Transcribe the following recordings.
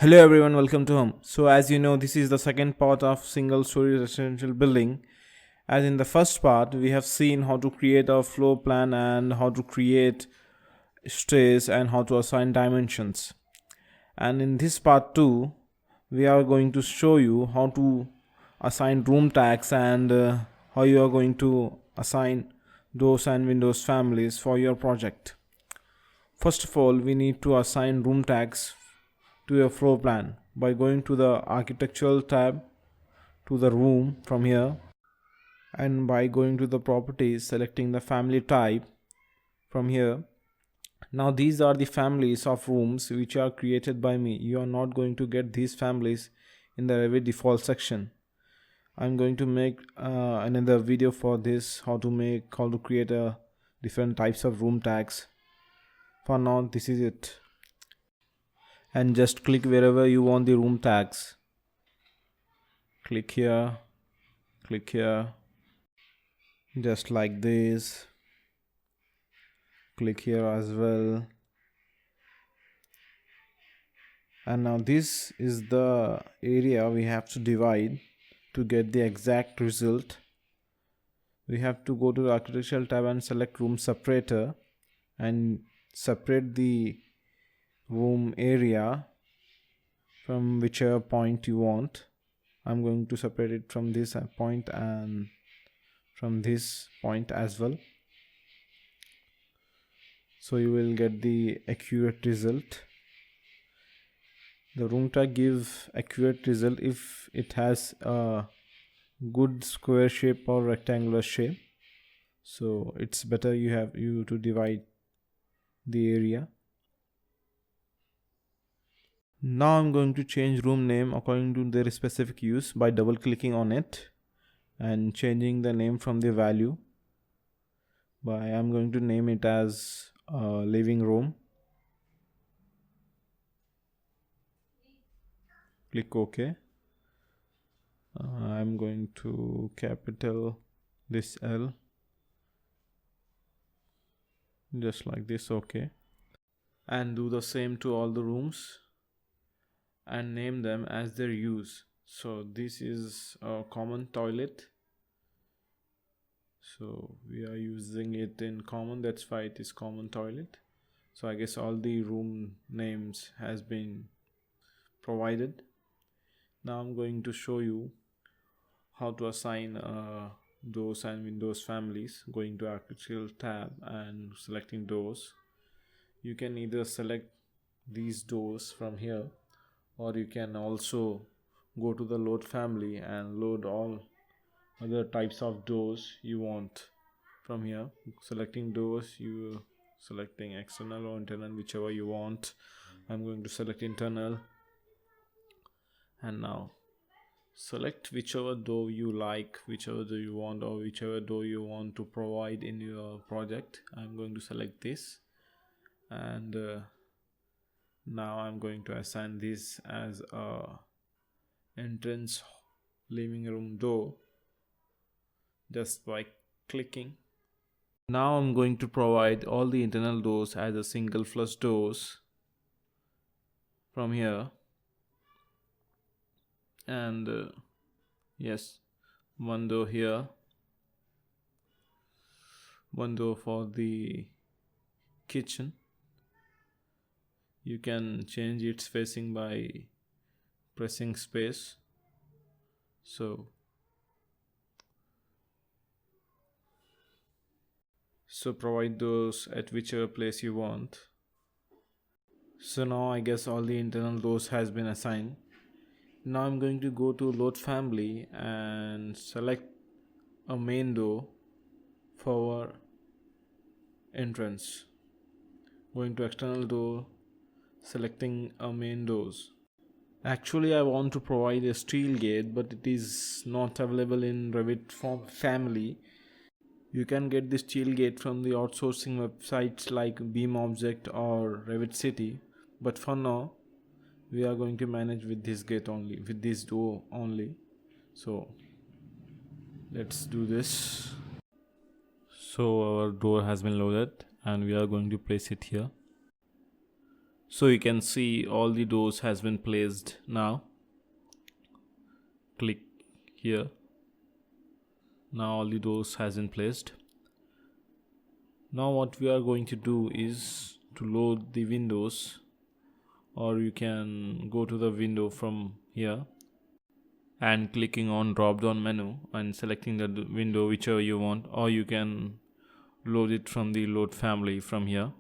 Hello everyone, welcome to home. So as you know, this is the second part of single story residential building. As in the first part, we have seen how to create a floor plan and how to create stairs and how to assign dimensions. And in this part 2, we are going to show you how to assign room tags and how you are going to assign doors and windows families for your project. First of all, we need to assign room tags to your floor plan by going to the architectural tab to the room from here, and by going to the properties, selecting the family type from here. Now these are the families of rooms which are created by me. You are not going to get these families in the Revit default section. I'm going to make another video for this, how to create different types of room tags. For now, this is it. And just click wherever you want the room tags. Click here, just like this. Click here as well. And now this is the area we have to divide to get the exact result. We have to go to the architectural tab and select room separator and separate the room area from whichever point you want. I'm going to separate it from this point and from this point as well, so you will get the accurate result. The room tag gives accurate result if it has a good square shape or rectangular shape, so it's better you to divide the area. Now I'm going to change room name according to their specific use by double clicking on it and changing the name from the value. I'm going to name it as living room. Click OK. I'm going to capital this L, just like this. OK. And do the same to all the rooms and name them as their use. So this is a common toilet, so we are using it in common, that's why it is common toilet. So I guess all the room names has been provided. Now I'm going to show you how to assign doors and windows families. Going to architectural tab and selecting doors. You can either select these doors from here, or you can also go to the load family and load all other types of doors you want from here. Selecting doors, you selecting external or internal, whichever you want. I'm going to select internal, and now select whichever door you like, whichever door you want, or whichever door you want to provide in your project. I'm going to select this, and now I'm going to assign this as a entrance living room door just by clicking. Now I'm going to provide all the internal doors as a single flush doors from here, and yes, one door here, one door for the kitchen. You can change its facing by pressing space. So provide those at whichever place you want. So now I guess all the internal doors has been assigned. Now I'm going to go to load family and select a main door for entrance. Going to external door, selecting a main doors. Actually I want to provide a steel gate, but it is not available in Revit family. You can get this steel gate from the outsourcing websites like Beam Object or Revit City, but for now we are going to manage with this gate only, with this door only. So let's do this. So our door has been loaded and we are going to place it here. So you can see all the doors has been placed now. Click here. Now all the doors has been placed. Now what we are going to do is to load the windows, or you can go to the window from here and clicking on drop down menu and selecting the window whichever you want, or you can load it from the load family from here.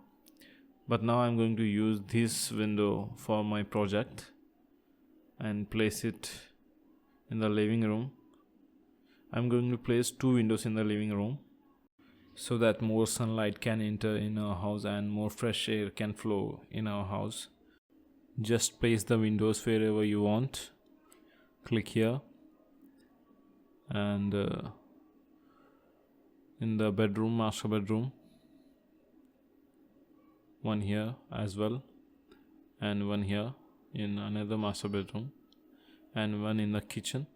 But now I'm going to use this window for my project and place it in the living room. I'm going to place 2 windows in the living room so that more sunlight can enter in our house and more fresh air can flow in our house. Just place the windows wherever you want. Click here and in the bedroom, master bedroom, one here as well, and one here in another master bedroom, and one in the kitchen.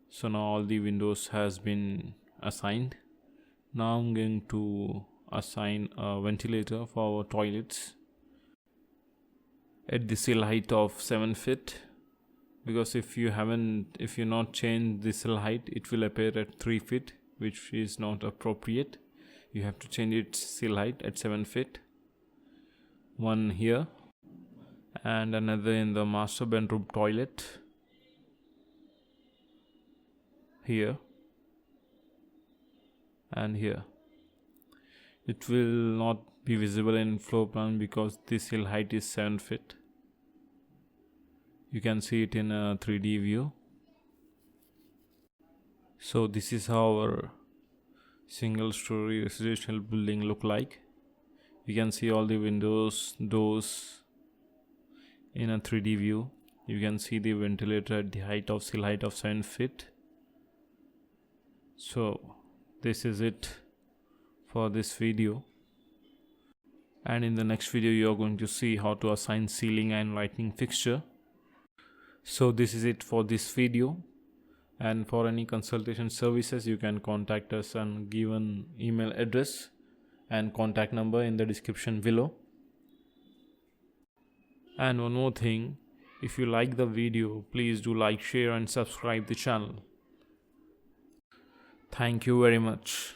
So now all the windows has been assigned. Now I'm going to assign a ventilator for our toilets at the sill height of 7 feet, because if you not changed the sill height, it will appear at 3 feet, which is not appropriate. You have to change its sill height at 7 feet. One here and another in the master bedroom toilet here and here. It will not be visible in floor plan because the sill height is 7 feet. You can see it in a 3D view. So this is how our single-story residential building look like. You can see all the windows, doors in a 3D view. You can see the ventilator at the sill height of 7 feet. So this is it for this video, and in the next video you are going to see how to assign ceiling and lighting fixture. So this is it for this video, and for any consultation services you can contact us on given email address and contact number in the description below. And one more thing, if you like the video, please do like, share and subscribe the channel. Thank you very much.